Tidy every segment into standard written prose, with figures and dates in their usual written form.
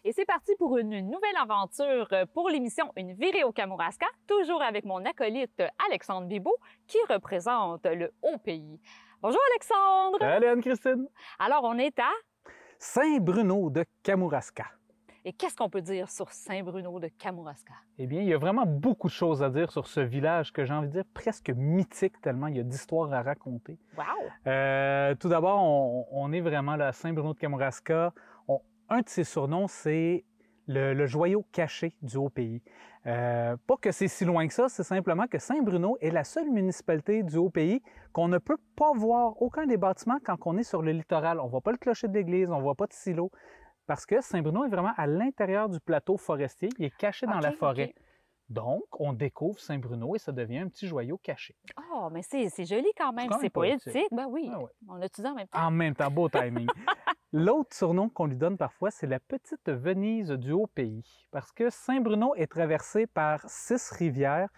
Et c'est parti pour une nouvelle aventure pour l'émission Une virée au Kamouraska, toujours avec mon acolyte Alexandre Bibeau, qui représente le Haut-Pays. Bonjour Alexandre! Salut Anne-Christine! Alors, on est à Saint-Bruno de Kamouraska. Et qu'est-ce qu'on peut dire sur Saint-Bruno de Kamouraska? Eh bien, il y a vraiment beaucoup de choses à dire sur ce village que j'ai envie de dire presque mythique, tellement il y a d'histoires à raconter. Wow! Tout d'abord, on est vraiment là à Saint-Bruno de Kamouraska. Un de ses surnoms, c'est le joyau caché du Haut-Pays. Pas que c'est si loin que ça, c'est simplement que Saint-Bruno est la seule municipalité du Haut-Pays qu'on ne peut pas voir aucun des bâtiments quand on est sur le littoral. On ne voit pas le clocher de l'église, on ne voit pas de silo. Parce que Saint-Bruno est vraiment à l'intérieur du plateau forestier, il est caché dans la forêt. Donc, on découvre Saint-Bruno et ça devient un petit joyau caché. Oh, mais c'est joli quand même, c'est poétique. Ben oui, on l'a-tu dit en même temps? En même temps, beau timing. L'autre surnom qu'on lui donne parfois, c'est la petite Venise du Haut-Pays. Parce que Saint-Bruno est traversé par 6 rivières.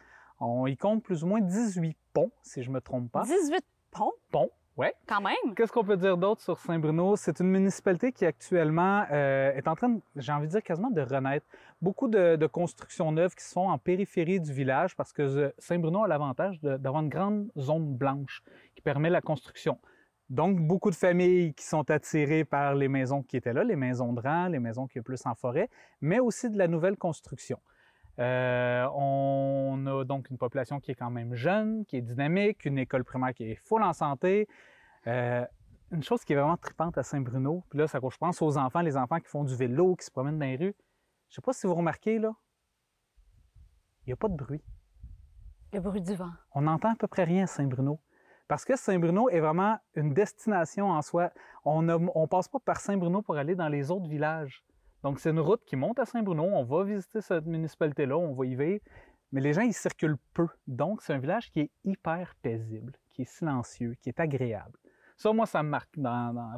On y compte plus ou moins 18 ponts, si je ne me trompe pas. 18 ponts? Ponts. Oui. Quand même. Qu'est-ce qu'on peut dire d'autre sur Saint-Bruno? C'est une municipalité qui actuellement est en train, j'ai envie de dire, quasiment de renaître. Beaucoup de constructions neuves qui sont en périphérie du village parce que Saint-Bruno a l'avantage d'avoir une grande zone blanche qui permet la construction. Donc, beaucoup de familles qui sont attirées par les maisons qui étaient là, les maisons de rang, les maisons qui sont plus en forêt, mais aussi de la nouvelle construction. On a donc une population qui est quand même jeune, qui est dynamique, une école primaire qui est full en santé. Une chose qui est vraiment trippante à Saint-Bruno, puis là, je pense aux enfants, les enfants qui font du vélo, qui se promènent dans les rues. Je ne sais pas si vous remarquez, là, il n'y a pas de bruit. Le bruit du vent. On n'entend à peu près rien à Saint-Bruno. Parce que Saint-Bruno est vraiment une destination en soi. On ne passe pas par Saint-Bruno pour aller dans les autres villages. Donc, c'est une route qui monte à Saint-Bruno. On va visiter cette municipalité-là, on va y vivre. Mais les gens, ils circulent peu. Donc, c'est un village qui est hyper paisible, qui est silencieux, qui est agréable. Ça, moi, ça me marque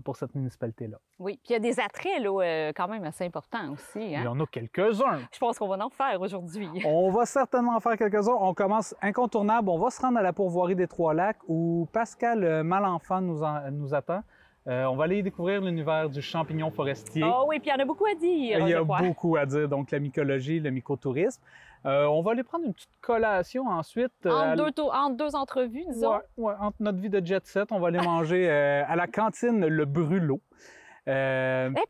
pour cette municipalité-là. Oui, puis il y a des attraits là, quand même assez importants aussi. Hein? Il y en a quelques-uns. Je pense qu'on va en faire aujourd'hui. On va certainement en faire quelques-uns. On commence incontournable. On va se rendre à la pourvoirie des Trois-Lacs où Pascal Malenfant nous attend. On va aller découvrir l'univers du champignon forestier. Oh oui, puis il y en a beaucoup à dire. Il y a beaucoup à dire, donc la mycologie, le mycotourisme. On va aller prendre une petite collation ensuite. Entre deux entrevues, disons. Ouais, entre notre vie de jet set, on va aller manger à la cantine Le Brûlot.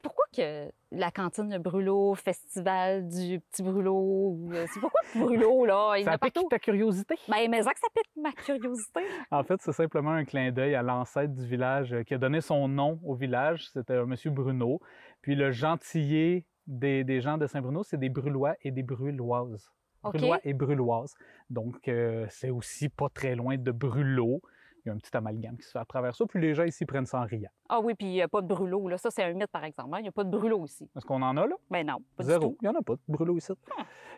Pourquoi que la cantine Le Brûlot, festival du petit brûlot, c'est pourquoi le brûlot, là? Ça pique ta curiosité? Ben, mais ça pique ma curiosité. En fait, c'est simplement un clin d'œil à l'ancêtre du village qui a donné son nom au village. C'était un monsieur Bruno. Puis le gentilé des gens de Saint-Bruno, c'est des Brûlois et des Brûloises. Okay. Brûlois et Brûloises. Donc, c'est aussi pas très loin de Brûlot. Il y a un petit amalgame qui se fait à travers ça, puis les gens ici prennent ça en riant. Ah oui, puis il n'y a pas de brûlot, là. Ça, c'est un mythe, par exemple. Il n'y a pas de brûlot ici. Est-ce qu'on en a, là? Ben non, pas Zéro. du tout. Il n'y en a pas de brûlot ici.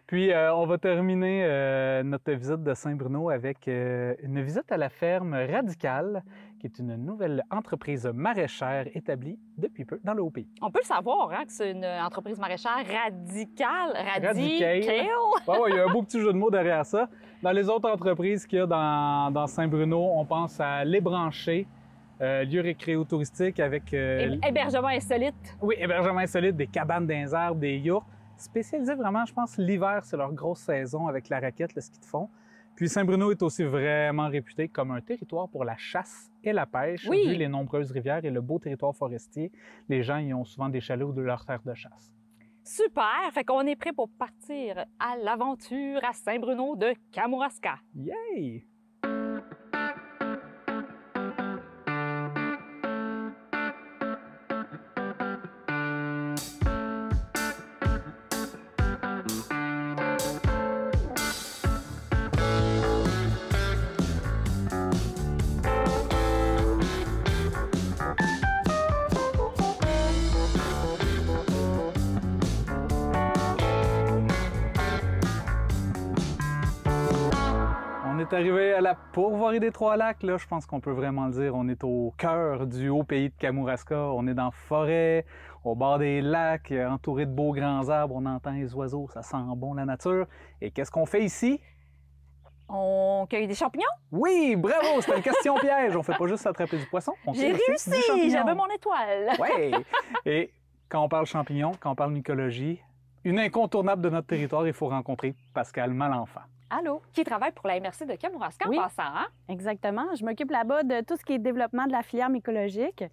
Puis, on va terminer notre visite de Saint-Bruno avec une visite à la ferme Radicale, qui est une nouvelle entreprise maraîchère établie depuis peu dans le Haut-Pays. On peut le savoir, hein, que c'est une entreprise maraîchère radicale. Radical. Ouais, il y a un beau petit jeu de mots derrière ça. Dans les autres entreprises qu'il y a dans Saint-Bruno, on pense à Les Branchés, lieu récréo-touristique avec... Hébergement insolite. Oui, hébergement insolite, des cabanes dans les arbres, des yourtes. Spécialisés vraiment, je pense, l'hiver, c'est leur grosse saison avec la raquette, le ski de fond. Puis Saint-Bruno est aussi vraiment réputé comme un territoire pour la chasse et la pêche, oui, vu les nombreuses rivières et le beau territoire forestier. Les gens y ont souvent des chalets ou de leur terre de chasse. Super! Fait qu'on est prêt pour partir à l'aventure à Saint-Bruno de Kamouraska. Yay! On est arrivé à la pourvoirie des Trois-Lacs. Là, je pense qu'on peut vraiment le dire. On est au cœur du Haut-Pays de Kamouraska. On est dans la forêt, au bord des lacs, entouré de beaux grands arbres. On entend les oiseaux, ça sent bon la nature. Et qu'est-ce qu'on fait ici? On cueille des champignons? Oui, bravo! C'était une question piège. On fait pas juste attraper du poisson. J'ai réussi! J'avais mon étoile! Oui! Et Quand on parle champignons, quand on parle mycologie, une incontournable de notre territoire, il faut rencontrer Pascal Malenfant. Allô? Qui travaille pour la MRC de Kamouraska Oui. en passant, hein? Exactement. Je m'occupe là-bas de tout ce qui est développement de la filière mycologique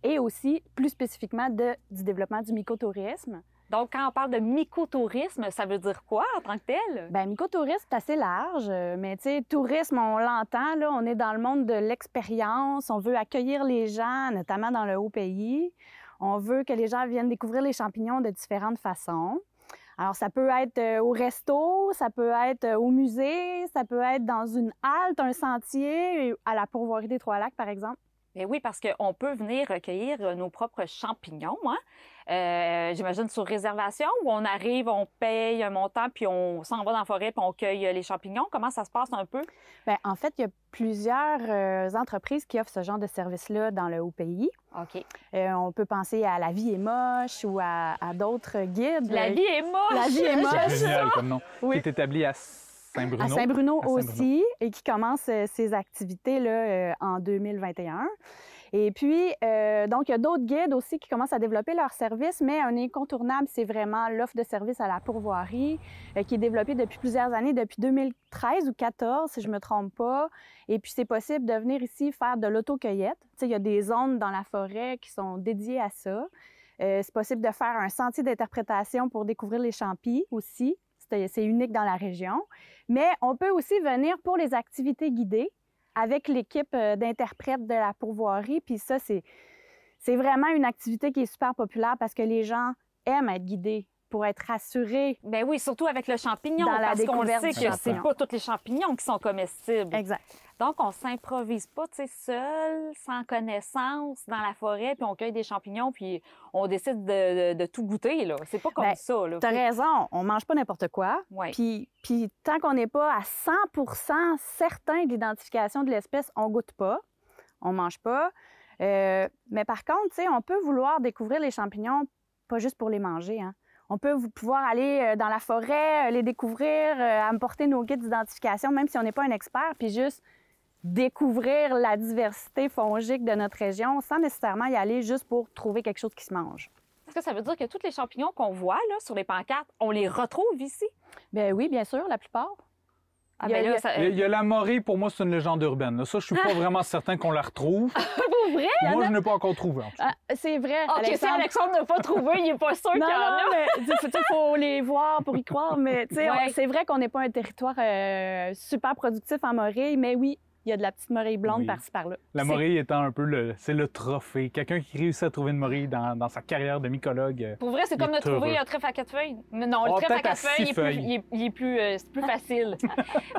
et aussi, plus spécifiquement, du développement du mycotourisme. Donc, quand on parle de mycotourisme, ça veut dire quoi en tant que tel? Bien, mycotourisme, c'est assez large, mais tu sais, tourisme, on l'entend, là, on est dans le monde de l'expérience, on veut accueillir les gens, notamment dans le Haut-Pays. On veut que les gens viennent découvrir les champignons de différentes façons. Alors, ça peut être au resto, ça peut être au musée, ça peut être dans une halte, un sentier, à la pourvoirie des Trois-Lacs, par exemple. Bien oui, parce qu'on peut venir recueillir nos propres champignons, hein? J'imagine sur réservation, où on arrive, on paye un montant, puis on s'en va dans la forêt, puis on cueille les champignons. Comment ça se passe un peu? Bien, en fait, il y a plusieurs entreprises qui offrent ce genre de service-là dans le Haut-Pays. OK. On peut penser à La Vie est moche ou à d'autres guides. La vie est moche! La vie est moche! C'est génial comme nom. Oui. Qui est établi à Saint-Bruno. À Saint-Bruno À Saint-Bruno. aussi, et qui commence ses activités là, en 2021. Et puis, donc, il y a d'autres guides aussi qui commencent à développer leurs services, mais un incontournable, c'est vraiment l'offre de services à la pourvoirie, qui est développée depuis plusieurs années, depuis 2013 ou 2014, si je ne me trompe pas. Et puis, c'est possible de venir ici faire de l'autocueillette. Tu sais, il y a des zones dans la forêt qui sont dédiées à ça. C'est possible de faire un sentier d'interprétation pour découvrir les champis aussi. C'est unique dans la région. Mais on peut aussi venir pour les activités guidées avec l'équipe d'interprètes de la pourvoirie. Puis ça, c'est vraiment une activité qui est super populaire parce que les gens aiment être guidés pour être rassurés. Ben oui, surtout avec le champignon, Dans la parce qu'on le découverte sait du que c'est champignon. pas tous les champignons qui sont comestibles. Exact. Donc, on s'improvise pas, tu sais, seul, sans connaissance, dans la forêt, puis on cueille des champignons, puis on décide de tout goûter, là. C'est pas comme Ben, ça, là. Tu as raison, on mange pas n'importe quoi. Ouais. Puis tant qu'on n'est pas à 100% certain de l'identification de l'espèce, on goûte pas, on mange pas. Mais par contre, tu sais, on peut vouloir découvrir les champignons, pas juste pour les manger, hein. On peut pouvoir aller dans la forêt, les découvrir, apporter nos guides d'identification, même si on n'est pas un expert, puis juste découvrir la diversité fongique de notre région sans nécessairement y aller juste pour trouver quelque chose qui se mange. Est-ce que ça veut dire que tous les champignons qu'on voit, là, sur les pancartes, on les retrouve ici? Bien oui, bien sûr, la plupart. Ah, Il y a- ben il y là, a- ça... Il y a la morée, pour moi, c'est une légende urbaine. Là. Ça, je suis pas vraiment certain qu'on la retrouve. Pour vrai? Moi, je n'ai pas encore trouvé. En tout cas. Ah, c'est vrai, OK, si Alexandre n'a pas trouvé, il n'est pas sûr qu'il Non, y en a. non, mais il faut les voir pour y croire. Mais tu sais, Ouais. c'est vrai qu'on n'est pas un territoire super productif en morille, mais oui, il y a de la petite morille blonde Oui. par-ci par-là. La morille étant un peu c'est le trophée. Quelqu'un qui réussit à trouver une morille dans sa carrière de mycologue. Pour vrai, c'est Il comme est de trouver heureux. un trèfle à quatre feuilles. Mais non, le Oh, trèfle à peut-être à quatre feuilles, six feuilles. il est plus, c'est plus facile.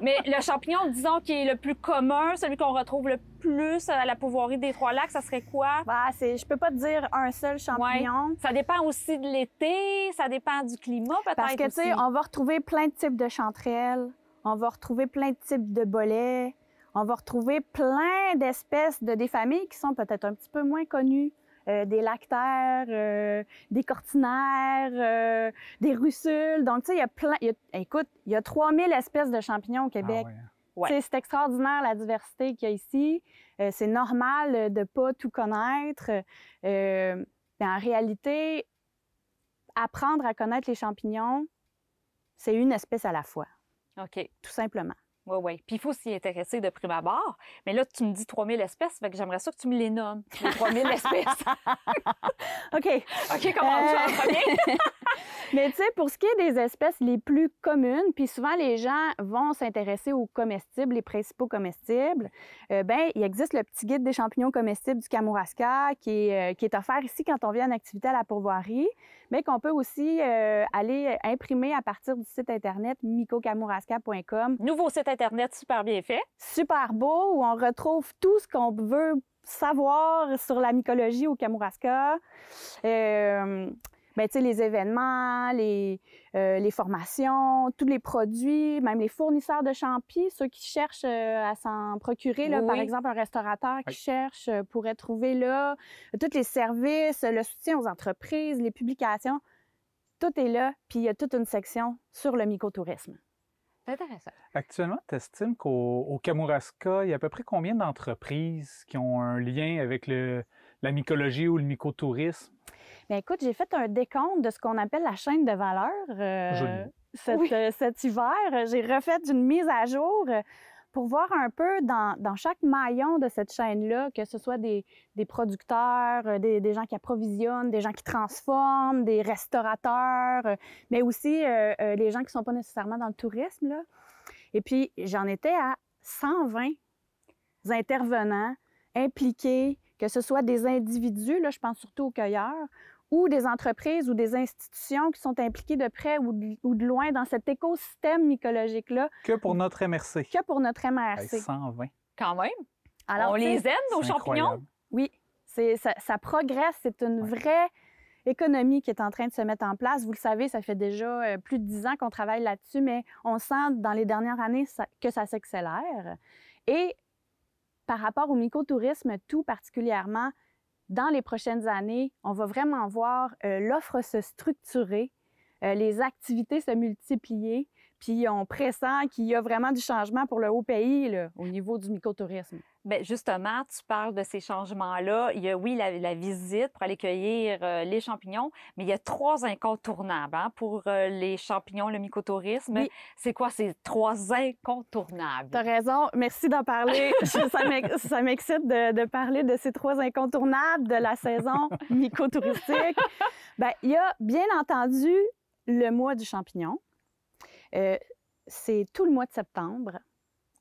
Mais le champignon, disons, qui est le plus commun, celui qu'on retrouve le plus à la pourvoirie des Trois-Lacs, ça serait quoi? Bah, je peux pas te dire un seul champignon. Ça dépend aussi de l'été, ça dépend du climat peut-être Parce que, tu sais, aussi. on va retrouver plein de types de chanterelles, on va retrouver plein de types de bolets, on va retrouver plein d'espèces des familles qui sont peut-être un petit peu moins connues. Des lactaires, des cortinaires, des russules. Donc, tu sais, il y a plein... écoute, il y a 3000 espèces de champignons au Québec. Ah ouais. Ouais. Tu sais, c'est extraordinaire la diversité qu'il y a ici. C'est normal de ne pas tout connaître. Mais en réalité, apprendre à connaître les champignons, c'est une espèce à la fois, OK. tout simplement. Oui, oui. Puis il faut s'y intéresser de prime abord. Mais là, tu me dis 3000 espèces, fait que j'aimerais ça que tu me les nommes, les 3000 espèces. OK. OK, comment on fait en premier? Mais tu sais, pour ce qui est des espèces les plus communes, puis souvent les gens vont s'intéresser aux comestibles, les principaux comestibles, ben il existe le petit guide des champignons comestibles du Kamouraska qui est offert ici quand on vient en activité à la pourvoirie, mais qu'on peut aussi aller imprimer à partir du site internet mycokamouraska.com. Nouveau site Internet super bien fait. Super beau, où on retrouve tout ce qu'on veut savoir sur la mycologie au Kamouraska. Ben, tu sais, les événements, les formations, tous les produits, même les fournisseurs de champis, ceux qui cherchent à s'en procurer, là, Oui. par exemple, un restaurateur qui Oui. cherche pourrait trouver là, tous les services, le soutien aux entreprises, les publications, tout est là, puis il y a toute une section sur le mycotourisme. C'est intéressant. Actuellement, tu estimes qu'au Kamouraska, il y a à peu près combien d'entreprises qui ont un lien avec le la mycologie ou le mycotourisme? Bien, écoute, j'ai fait un décompte de ce qu'on appelle la chaîne de valeur Joli. cet hiver. J'ai refait une mise à jour pour voir un peu dans chaque maillon de cette chaîne-là, que ce soit des producteurs, des gens qui approvisionnent, des gens qui transforment, des restaurateurs, mais aussi les gens qui ne sont pas nécessairement dans le tourisme, là. Et puis, j'en étais à 120 intervenants impliqués, que ce soit des individus, là, je pense surtout aux cueilleurs, ou des entreprises ou des institutions qui sont impliquées de près ou de loin dans cet écosystème mycologique-là. Que pour notre MRC. Que pour notre MRC. Hey, 120. Quand même. Alors, On les aime, nos C'est champignons? incroyable. Oui, ça progresse. C'est une vraie économie qui est en train de se mettre en place. Vous le savez, ça fait déjà plus de 10 ans qu'on travaille là-dessus, mais on sent dans les dernières années que ça s'accélère. Et par rapport au mycotourisme, tout particulièrement, dans les prochaines années, on va vraiment voir l'offre se structurer, les activités se multiplier, puis on pressent qu'il y a vraiment du changement pour le Haut-Pays là, au niveau du mycotourisme. Bien, justement, tu parles de ces changements-là. Il y a, oui, la visite pour aller cueillir les champignons, mais il y a 3 incontournables pour les champignons, le mycotourisme. Oui. C'est quoi ces 3 incontournables? Tu as raison. Merci d'en parler. Ça m'excite de parler de ces 3 incontournables de la saison mycotouristique. Bien, il y a bien entendu le mois du champignon. C'est tout le mois de septembre.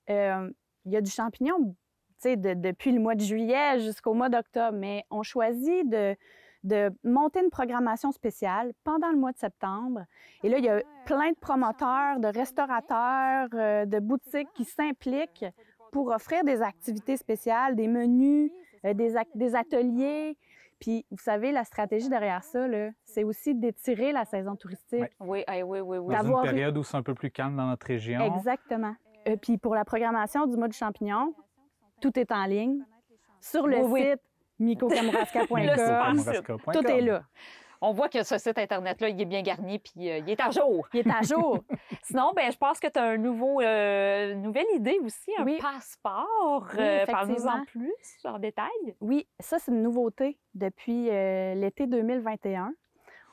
Il y a du champignon depuis le mois de juillet jusqu'au mois d'octobre, mais on choisit de monter une programmation spéciale pendant le mois de septembre. Et là, il y a plein de promoteurs, de restaurateurs, de boutiques qui s'impliquent pour offrir des activités spéciales, des menus, des ateliers. Puis, vous savez, la stratégie derrière ça, c'est aussi d'étirer la saison touristique. Oui, oui. Dans une période où c'est un peu plus calme dans notre région. Exactement. Puis, pour la programmation du mois du champignon, tout est en ligne sur le site mycokamouraska.com. Tout est là. On voit que ce site Internet-là, il est bien garni, puis il est à jour. Il est à jour. Sinon, ben, je pense que tu as une nouvelle idée aussi, un passeport. Parle-nous-en plus, en détail. Oui, ça, c'est une nouveauté depuis l'été 2021.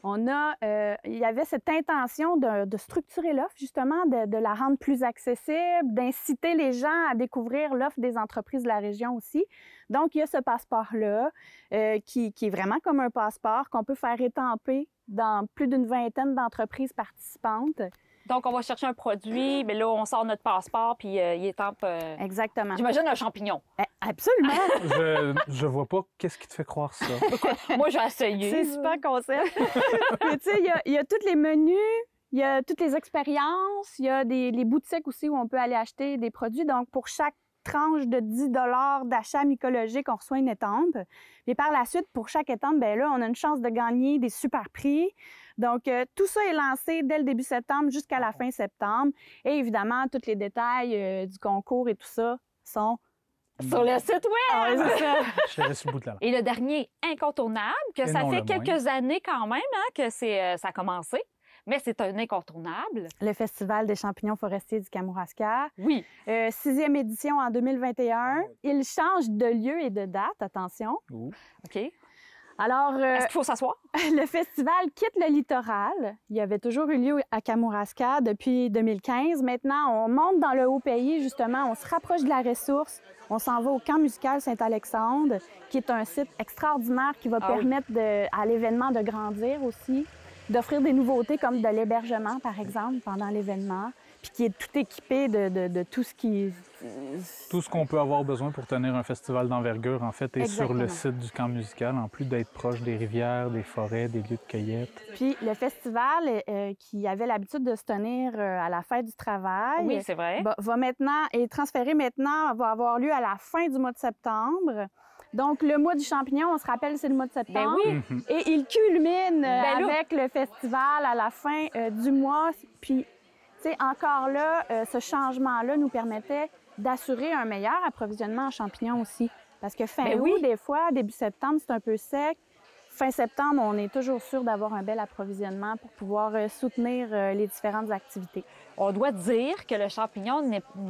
Il y avait cette intention de structurer l'offre, justement, de la rendre plus accessible, d'inciter les gens à découvrir l'offre des entreprises de la région aussi. Donc, il y a ce passeport-là qui est vraiment comme un passeport qu'on peut faire étamper dans plus d'une vingtaine d'entreprises participantes. Donc, on va chercher un produit, mais là, on sort notre passeport, puis il étampe... Exactement. J'imagine un champignon. Absolument. Je vois pas qu'est-ce qui te fait croire ça. Moi, je vais essayer. C'est super concept. Mais tu sais, il y a tous les menus, il y a toutes les expériences, il y a les boutiques aussi où on peut aller acheter des produits. Donc, pour chaque tranche de 10 $ d'achat mycologique, on reçoit une étampe. Et par la suite, pour chaque étampe, bien là, on a une chance de gagner des super prix. Donc, tout ça est lancé dès le début septembre jusqu'à la fin septembre. Et évidemment, tous les détails du concours et tout ça sont sur le site web! Je reste le bout de là. Et le dernier incontournable, que ça fait quelques années quand même que ça a commencé, mais c'est un incontournable. Le Festival des champignons forestiers du Kamouraska. Oui. 6e édition en 2021. Il change de lieu et de date, attention. OK. Alors, est-ce qu'il faut s'asseoir? Le festival quitte le littoral. Il y avait toujours eu lieu à Kamouraska depuis 2015. Maintenant, on monte dans le Haut-Pays, justement. On se rapproche de la ressource. On s'en va au camp musical Saint-Alexandre, qui est un site extraordinaire qui va permettre à l'événement de grandir aussi, d'offrir des nouveautés comme de l'hébergement, par exemple, pendant l'événement, puis qui est tout équipé de tout ce qui... Tout ce qu'on peut avoir besoin pour tenir un festival d'envergure, en fait, est sur le site du camp musical, en plus d'être proche des rivières, des forêts, des lieux de cueillette. Puis le festival, qui avait l'habitude de se tenir à la fête du travail... Oui, c'est vrai. Va avoir lieu à la fin du mois de septembre. Donc, le mois du champignon, on se rappelle, c'est le mois de septembre. Ben oui. Et il culmine avec le festival à la fin du mois. Puis, tu sais, encore là, ce changement-là nous permettait d'assurer un meilleur approvisionnement en champignons aussi. Parce que fin août, des fois, début septembre, c'est un peu sec. fin septembre, on est toujours sûr d'avoir un bel approvisionnement pour pouvoir soutenir les différentes activités. On doit dire que le champignon,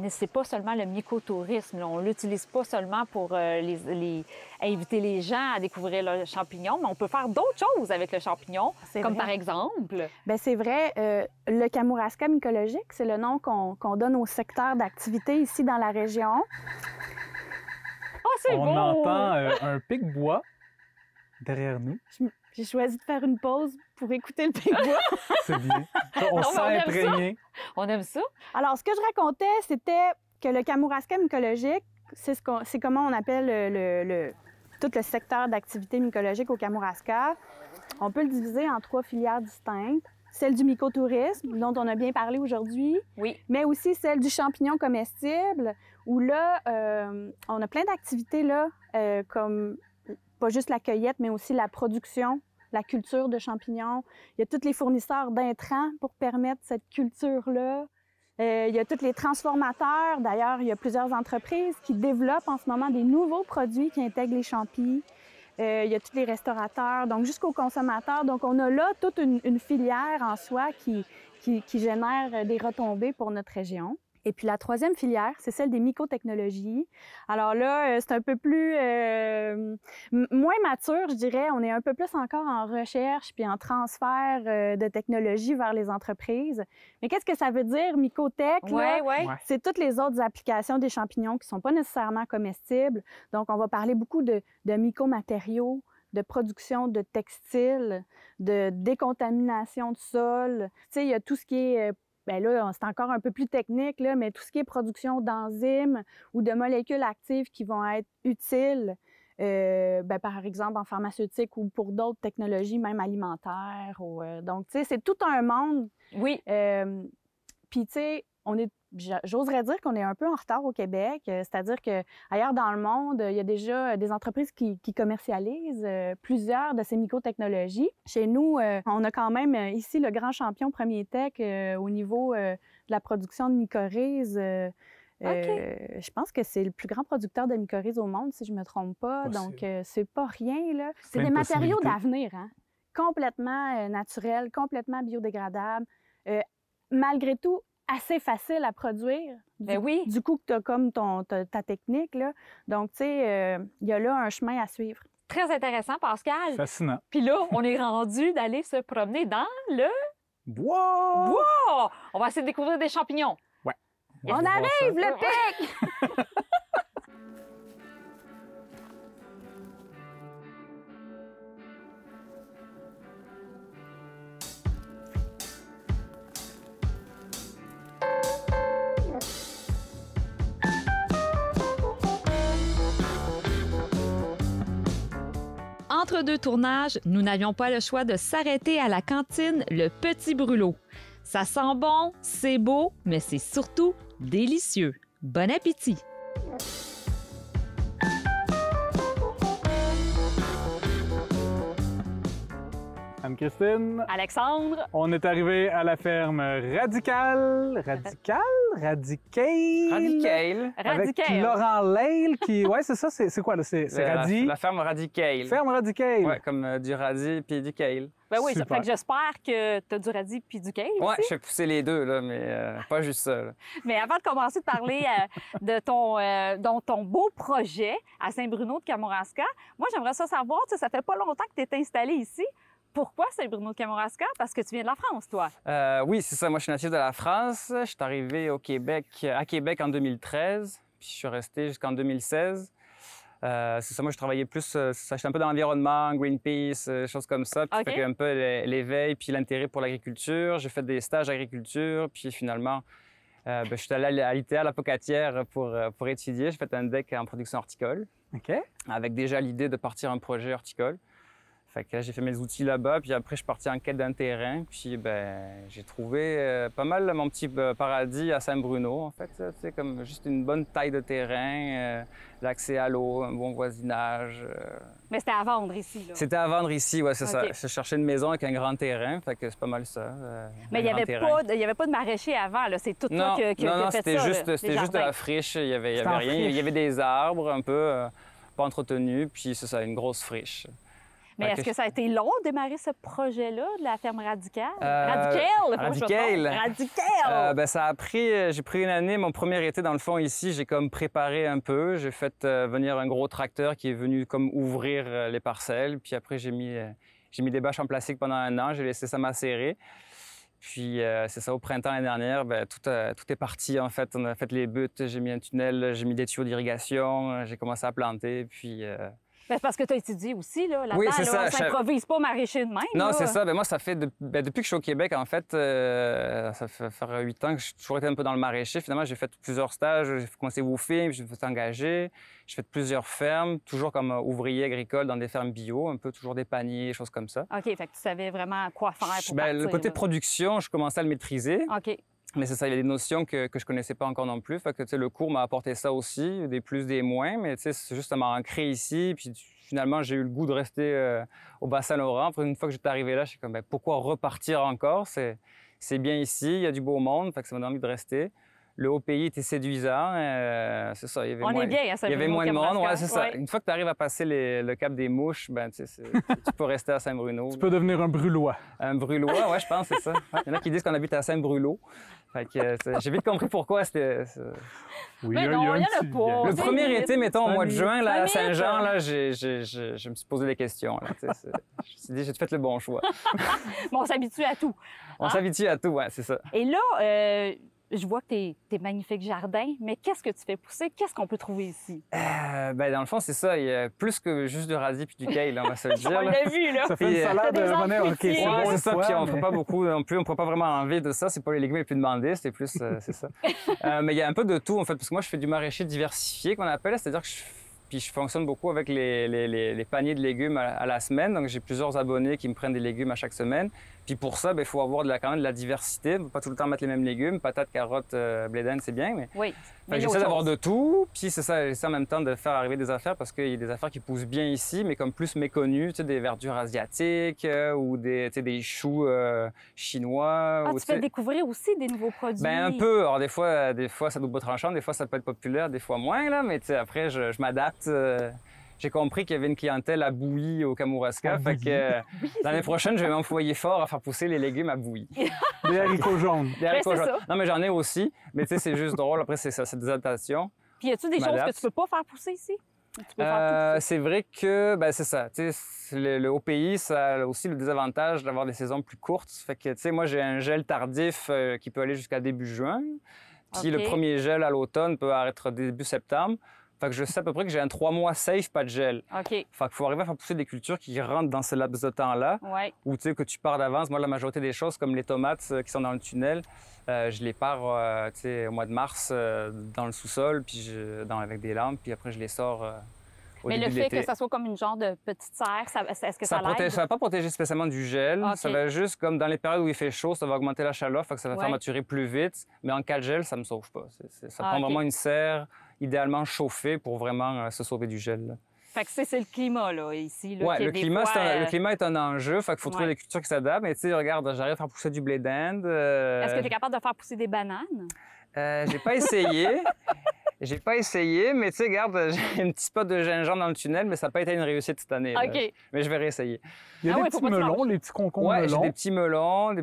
c'est pas seulement le mycotourisme. Là. On l'utilise pas seulement pour inviter les gens à découvrir le champignon, mais on peut faire d'autres choses avec le champignon, comme vrai. par exemple... Bien, c'est vrai, le Kamouraska mycologique, c'est le nom qu'on donne au secteur d'activité ici dans la région. Oh, c'est beau! On entend un pic-bois derrière nous. J'ai choisi de faire une pause pour écouter le pic-bois. C'est bien. On Non, se mais on sent aime imprégné. On aime ça. Alors, ce que je racontais, c'était que le Kamouraska mycologique, c'est comment on appelle tout le secteur d'activité mycologique au Kamouraska. On peut le diviser en 3 filières distinctes. Celle du mycotourisme, dont on a bien parlé aujourd'hui, Oui. mais aussi celle du champignon comestible, où là, on a plein d'activités, là, comme pas juste la cueillette, mais aussi la production, la culture de champignons. Il y a tous les fournisseurs d'intrants pour permettre cette culture-là. Il y a tous les transformateurs. D'ailleurs, il y a plusieurs entreprises qui développent en ce moment des nouveaux produits qui intègrent les champis. Il y a tous les restaurateurs, donc jusqu'aux consommateurs. Donc, on a là toute une filière en soi qui génère des retombées pour notre région. Et puis la troisième filière, c'est celle des mycotechnologies. Alors là, c'est un peu plus moins mature, je dirais. On est un peu plus encore en recherche puis en transfert de technologie vers les entreprises. Mais qu'est-ce que ça veut dire, mycotech? Oui, oui. C'est toutes les autres applications des champignons qui ne sont pas nécessairement comestibles. Donc, on va parler beaucoup de mycomatériaux, de production de textiles, de décontamination de sol. Tu sais, il y a tout ce qui est... Bien là, c'est encore un peu plus technique, là, mais tout ce qui est production d'enzymes ou de molécules actives qui vont être utiles, par exemple en pharmaceutique ou pour d'autres technologies, même alimentaires. Donc, tu sais, c'est tout un monde. Oui. Puis, tu sais, j'oserais dire qu'on est un peu en retard au Québec, c'est-à-dire qu'ailleurs dans le monde, il y a déjà des entreprises qui commercialisent plusieurs de ces mycotechnologies. Chez nous, on a quand même ici le grand champion Premier Tech au niveau de la production de mycorhizes. Je pense que c'est le plus grand producteur de mycorhizes au monde, si je ne me trompe pas. Possible. Donc, c'est pas rien, là. C'est Plein des de matériaux possibilités. d'avenir, hein? Complètement naturels, complètement biodégradables. Malgré tout, assez facile à produire. Ben oui. Du coup, que tu as comme ta technique, là. Donc, tu sais, il y a là un chemin à suivre. Très intéressant, Pascal. Fascinant. Puis là, on est rendu d'aller se promener dans le Bois! bois. On va essayer de découvrir des champignons. Ouais. On arrive, le pic! Entre deux tournages, nous n'avions pas le choix de s'arrêter à la cantine Le Petit Brûlot. Ça sent bon, c'est beau, mais c'est surtout délicieux. Bon appétit! Anne-Christine, Alexandre, on est arrivé à la ferme Radical. Radical? Radicale? Radical. Avec Radical. Laurent Leil qui... Ouais, c'est ça, c'est quoi là? C'est Radi? La ferme Radical. Ferme Radical. Ouais, comme du radis puis du kale. Ben oui, ça Super. fait que j'espère que tu as du radis puis du kale Ouais, aussi. je fais pousser les deux, là, mais pas juste ça. Là. Mais avant de commencer de parler de ton beau projet à Saint-Bruno de Kamouraska, moi, j'aimerais ça savoir, tu sais, ça fait pas longtemps que tu es installé ici. Pourquoi Saint-Bruno de Kamouraska? Parce que tu viens de la France, toi. Oui, c'est ça. Moi, je suis natif de la France. Je suis arrivé à Québec en 2013, puis je suis resté jusqu'en 2016. C'est ça, moi, je travaillais plus, j'étais un peu dans l'environnement, Greenpeace, choses comme ça. Puis OK. ça fait un peu l'éveil puis l'intérêt pour l'agriculture. J'ai fait des stages d'agriculture, puis finalement, je suis allé à l'ITA, à la Pocatière, pour étudier. J'ai fait un DEC en production horticole, OK. avec déjà l'idée de partir un projet horticole. Fait que là, j'ai fait mes outils là-bas, puis après, je suis parti en quête d'un terrain. Puis, j'ai trouvé pas mal mon petit paradis à Saint-Bruno, en fait. C'est comme juste une bonne taille de terrain, l'accès à l'eau, un bon voisinage. Mais c'était à vendre ici, là. C'était à vendre ici, ouais, c'est ça. OK. Je cherchais une maison avec un grand terrain, fait que c'est pas mal ça. Mais il n'y avait pas de maraîcher avant, là. C'est tout toi qui a fait ça, c'était là, juste, les c'était juste de jardins. la friche. Il y avait C'était en rien. friche. Il y avait des arbres un peu pas entretenus, puis c'est ça, une grosse friche. Mais Fait est-ce que que ça a été long de démarrer ce projet-là de la ferme radicale? Radical. Radical! Ça a pris, j'ai pris une année, mon premier été dans le fond ici, j'ai comme préparé un peu, j'ai fait venir un gros tracteur qui est venu comme ouvrir les parcelles, puis après j'ai mis des bâches en plastique pendant un an, j'ai laissé ça macérer. Puis c'est ça, au printemps l'année dernière, tout est parti en fait. On a fait les buttes, j'ai mis un tunnel, j'ai mis des tuyaux d'irrigation, j'ai commencé à planter, puis... C'est parce que tu as étudié aussi, là-dedans. Oui, c'est là, ça. on s'improvise pas maraîcher de même. Non, là. c'est ça. Moi, ça fait depuis que je suis au Québec, en fait, ça fait faire 8 ans que j'ai toujours été un peu dans le maraîcher. Finalement, j'ai fait plusieurs stages. J'ai commencé WWOOFing, puis j'ai fait engager. J'ai fait plusieurs fermes, toujours comme ouvrier agricole dans des fermes bio, un peu toujours des paniers, choses comme ça. OK, fait que tu savais vraiment quoi faire pour partir. Le côté là. production, je commençais à le maîtriser. OK. Mais c'est ça, il y a des notions que je connaissais pas encore non plus. Fait que, tu sais, le cours m'a apporté ça aussi, des plus, des moins. Mais tu sais, c'est juste ça m'a ancré ici. Puis finalement, j'ai eu le goût de rester au Bas-Saint-Laurent. Après, une fois que j'étais arrivé là, je suis comme, pourquoi repartir encore? C'est bien ici, il y a du beau monde. Fait que ça m'a donné envie de rester. Le haut pays était séduisant. C'est ça, il y avait moins, est bien, hein, il y avait moins de monde. Ouais, c'est ça. Ouais. Une fois que tu arrives à passer le cap des mouches, tu peux rester à Saint-Bruno. Tu peux devenir un brûlois. Un brûlois, ouais, je pense, c'est ça. Il y en a qui disent qu'on habite à Saint-Brûlot. Fait que j'ai vite compris pourquoi c'était... Oui, Mais non, il y en a pas. Le C'est premier limite. été, mettons, au mois de juin, là, à Ça limite. Saint-Jean, là, je me suis posé des questions. Là, je me suis dit, j'ai fait le bon choix. Bon, on s'habitue à tout. On s'habitue à tout, ouais, c'est ça. Et là, je vois que tes magnifiques jardins, mais qu'est-ce que tu fais pousser? Qu'est-ce qu'on peut trouver ici? Dans le fond, c'est ça. Il y a plus que juste du radis puis du kale, là, on va se le dire. On là. l'a vu, là. Ça fait une Puis, salade t'as des de monnaie. OK, fruitiers. c'est Ouais, bon c'est une ça. fois, Puis on ne mais- fait pas beaucoup non plus. On ne prend pas vraiment envie de ça. C'est pas les légumes les plus demandés. C'est plus, c'est ça. Mais il y a un peu de tout, en fait, parce que moi, je fais du maraîcher diversifié, qu'on appelle. C'est-à-dire que je fonctionne beaucoup avec les paniers de légumes à la semaine. Donc, j'ai plusieurs abonnés qui me prennent des légumes à chaque semaine. Puis pour ça, il faut avoir quand même de la diversité. On ne peut pas tout le temps mettre les mêmes légumes. Patates, carottes, blé d'Inde, c'est bien. Mais Oui. Mais j'essaie autre d'avoir chose. de tout. Puis c'est ça, j'essaie en même temps de faire arriver des affaires parce qu'il y a des affaires qui poussent bien ici, mais comme plus méconnues. Tu sais, des verdures asiatiques ou des choux chinois. Ah, ou, tu fais découvrir aussi des nouveaux produits. un peu. Alors, des fois, ça doit être tranchant, des fois, ça peut être populaire, des fois moins, là. Mais tu sais, après, je m'adapte. J'ai compris qu'il y avait une clientèle à bouillie au Kamouraska. À Fait bouillie. que l'année prochaine, je vais m'employer fort à faire pousser les légumes à bouillie. Des haricots jaunes. Des haricots c'est jaunes. ça. Non, mais j'en ai aussi. Mais tu sais, c'est juste drôle. Après, c'est ça, c'est des adaptations. Puis y a-tu des choses m'adapte. que tu peux pas faire pousser ici? Tu peux faire tout pousser? C'est vrai que, c'est ça. Tu sais, le haut pays, ça a aussi le désavantage d'avoir des saisons plus courtes. Fait que, tu sais, moi, j'ai un gel tardif qui peut aller jusqu'à début juin. Puis OK. le premier gel à l'automne peut être début septembre. Fait que je sais à peu près que j'ai un 3 mois safe, pas de gel. OK. Fait qu'il faut arriver à faire pousser des cultures qui rentrent dans ce laps de temps-là. Oui. Ou tu sais, que tu pars d'avance. Moi, la majorité des choses, comme les tomates qui sont dans le tunnel, je les pars tu sais, au mois de mars dans le sous-sol, puis avec des lampes, puis après, je les sors au Mais début le de fait l'été. que ça soit comme une genre de petite serre, est-ce que ça protège, l'aide? ça va pas protéger spécialement du gel. OK. Ça va juste, comme dans les périodes où il fait chaud, ça va augmenter la chaleur, fait que ça va faire Ouais. maturer plus vite. Mais en cas de gel, ça me sauve pas. Ça Ah, prend OK. vraiment une serre idéalement chauffée pour vraiment se sauver du gel, là. Fait que c'est le climat, là, ici. Là, Ouais, qu'il y a le des climat, fois, le climat est un enjeu. Fait qu'il faut trouver Ouais. des cultures qui s'adaptent. Mais tu sais, regarde, j'arrive à faire pousser du blé d'Inde. Est-ce que tu es capable de faire pousser des bananes? J'ai pas essayé. J'ai pas essayé, mais tu sais, regarde, j'ai un petit spot de gingembre dans le tunnel, mais ça n'a pas été une réussite cette année. là. OK. Mais je vais réessayer. Il y a Ah des ouais, petits faut pas te melons, lâcher. les petits concombres Ouais, j'ai melons. des petits melons,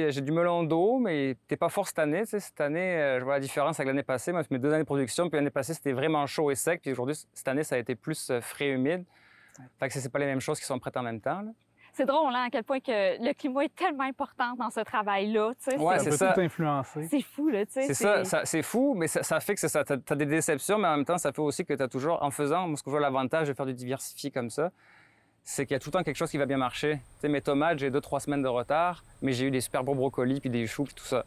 j'ai du melon d'eau, mais t'es pas fort cette année. Tu sais, cette année, je vois la différence avec l'année passée. Moi, mes 2 années de production, puis l'année passée, c'était vraiment chaud et sec. Puis aujourd'hui, cette année, ça a été plus frais et humide. Fait que c'est pas les mêmes choses qui sont prêtes en même temps, là. C'est drôle, hein, à quel point que le climat est tellement important dans ce travail-là. Tu sais, Ouais, Ça c'est peut ça. tout influencer. c'est fou, là, tu sais. C'est ça, c'est fou, mais ça fait que c'est ça. T'as des déceptions, mais en même temps, ça fait aussi que t'as toujours, en faisant, moi, ce que je vois l'avantage de faire du diversifié comme ça, c'est qu'il y a tout le temps quelque chose qui va bien marcher. Tu sais, mes tomates, j'ai 2-3 semaines de retard, mais j'ai eu des super beaux brocolis, puis des choux, puis tout ça.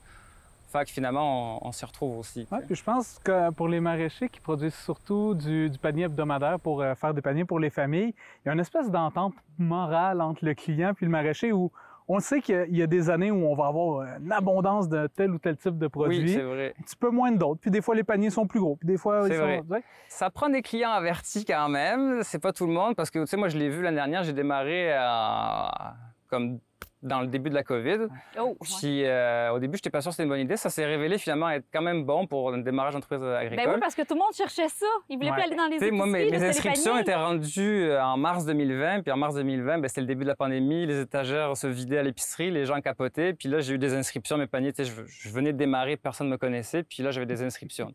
Fait que finalement, on s'y retrouve aussi. tu Ouais, sais. puis je pense que pour les maraîchers qui produisent surtout du panier hebdomadaire pour faire des paniers pour les familles, il y a une espèce d'entente morale entre le client puis le maraîcher où on sait qu'il y a des années où on va avoir une abondance de tel ou tel type de Oui, produit, c'est vrai. un petit peu moins de d'autres, puis des fois les paniers sont plus gros, puis des fois C'est ils vrai. sont... Ouais. Ça prend des clients avertis quand même. C'est pas tout le monde, parce que, tu sais, moi, je l'ai vu l'année dernière, j'ai démarré comme dans le début de la COVID. Oh, ouais. Puis au début, je n'étais pas sûr que c'était une bonne idée. Ça s'est révélé finalement être quand même bon pour un démarrage d'entreprise agricole. Ben oui, parce que tout le monde cherchait ça. Ils voulaient Ouais. plus aller dans les épiceries. Moi, là, mes c'était les inscriptions paniers. étaient rendues en mars 2020. Puis en mars 2020, c'était le début de la pandémie. Les étagères se vidaient à l'épicerie. Les gens capotaient. Puis là, j'ai eu des inscriptions. Mes paniers, je venais de démarrer. Personne ne me connaissait. Puis là, j'avais des inscriptions.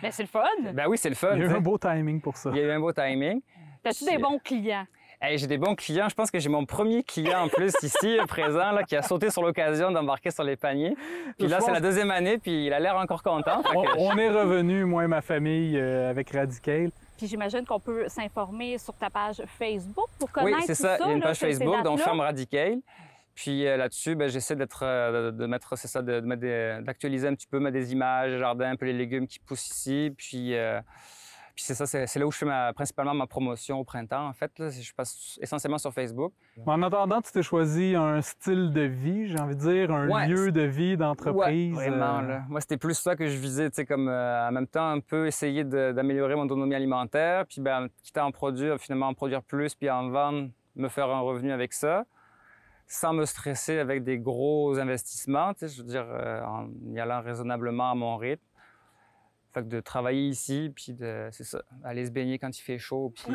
Ben, c'est le fun. Ben oui, c'est le fun. Il y a eu t'sais. un beau timing pour ça. Il y a eu un beau timing. T'as-tu des bons clients? Hey, j'ai des bons clients. Je pense que j'ai mon premier client en plus ici, présent, là, qui a sauté sur l'occasion d'embarquer sur les paniers. Puis là, Je c'est pense- la deuxième année, puis il a l'air encore content. Fait que- On est revenu, moi et ma famille, avec Radical. Puis j'imagine qu'on peut s'informer sur ta page Facebook pour Oui, connaître c'est tout ça. Il y a une là, page ces Facebook, donc dates-là. Ferme Radical. Puis là-dessus, j'essaie d'actualiser un petit peu des images, jardin, un peu les légumes qui poussent ici. Puis c'est ça, c'est là où je fais principalement ma promotion au printemps, en fait. Là. Je passe essentiellement sur Facebook. En attendant, tu t'es choisi un style de vie, j'ai envie de dire, un Ouais, lieu de vie, d'entreprise. Ouais, vraiment. Là. Moi, c'était plus ça que je visais, tu sais, comme en même temps, un peu essayer d'améliorer mon autonomie alimentaire, puis quitte à en produire, finalement en produire plus, puis en vendre, me faire un revenu avec ça, sans me stresser avec des gros investissements, tu sais, je veux dire, en y allant raisonnablement à mon rythme. Fait que de travailler ici, puis c'est ça, aller se baigner quand il fait chaud, puis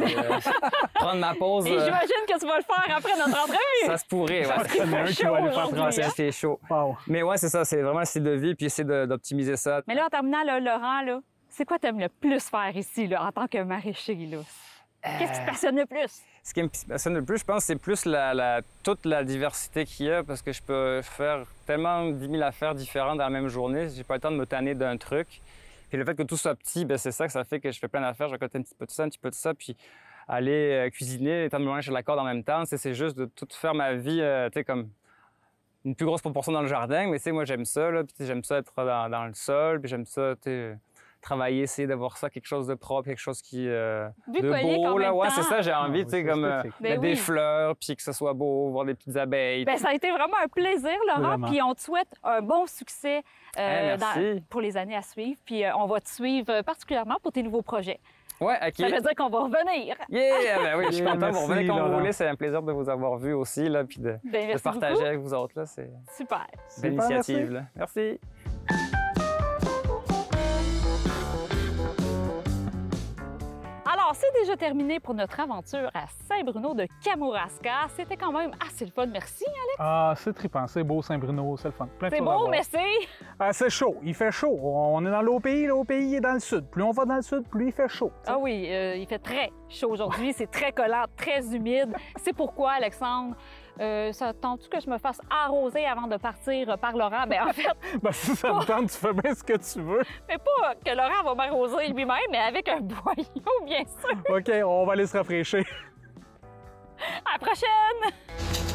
prendre ma pause. Et j'imagine que tu vas le faire après notre entrevue. Ça se pourrait, ouais. Parce qu'il Il y en a un fait qui chaud va aller faire aujourd'hui, trancher. hein. Ça fait chaud. Wow. Mais ouais, c'est ça, c'est vraiment le style de vie, puis essayer d'optimiser ça. Mais là, en terminant, là, Laurent, là, c'est quoi t'aimes le plus faire ici, là, en tant que maraîcher, là? Qu'est-ce qui te passionne le plus? Ce qui me passionne le plus, je pense, c'est plus toute la diversité qu'il y a, parce que je peux faire tellement 10 000 affaires différentes dans la même journée. J'ai pas le temps de me tanner d'un truc. Puis le fait que tout soit petit, c'est ça que ça fait que je fais plein d'affaires. Je raconte un petit peu de ça, un petit peu de ça, puis aller cuisiner, étant de me sur la corde en même temps. C'est juste de tout faire ma vie, tu sais, comme une plus grosse proportion dans le jardin. Mais tu sais, moi, j'aime ça, là, puis j'aime ça être dans le sol, puis j'aime ça, tu sais, travailler, essayer d'avoir ça, quelque chose de propre, quelque chose qui de Bucolique en beau, là. même Ouais, temps. c'est ça, j'ai envie, tu sais, c'est comme esthétique. Ben mettre oui. des fleurs, puis que ce soit beau, voir des petites abeilles. Ben, ça a été vraiment un plaisir, Laurent. Vraiment. Puis on te souhaite un bon succès merci. pour les années à suivre. Puis on va te suivre particulièrement pour tes nouveaux projets. Ouais, OK. Ça veut dire qu'on va revenir. Yeah! Ben oui, je suis Yeah, content. Vous merci, revenez quand vous Laurent. voulez. C'est un plaisir de vous avoir vu aussi, là, puis de Ben, merci partager beaucoup. avec vous autres. Là, c'est Super. une belle Super, initiative. merci. Là. Merci. Alors, c'est déjà terminé pour notre aventure à Saint-Bruno de Kamouraska. C'était quand même assez le fun. Merci. Ah, c'est trippant, c'est beau Saint-Bruno, c'est le fun. Plein de C'est choses à beau, voir. mais c'est... Ah, c'est chaud, il fait chaud. On est dans l'OPI est dans le sud. Plus on va dans le sud, plus il fait chaud. tu sais. Ah oui, il fait très chaud aujourd'hui. C'est très collant, très humide. C'est pourquoi, Alexandre, ça tente-tu que je me fasse arroser avant de partir par Laurent? Bien, en fait, Ben, si ça me tente, tu fais bien ce que tu veux. mais pas que Laurent va m'arroser lui-même, mais avec un boyau, bien sûr. OK, on va aller se rafraîchir. À la prochaine!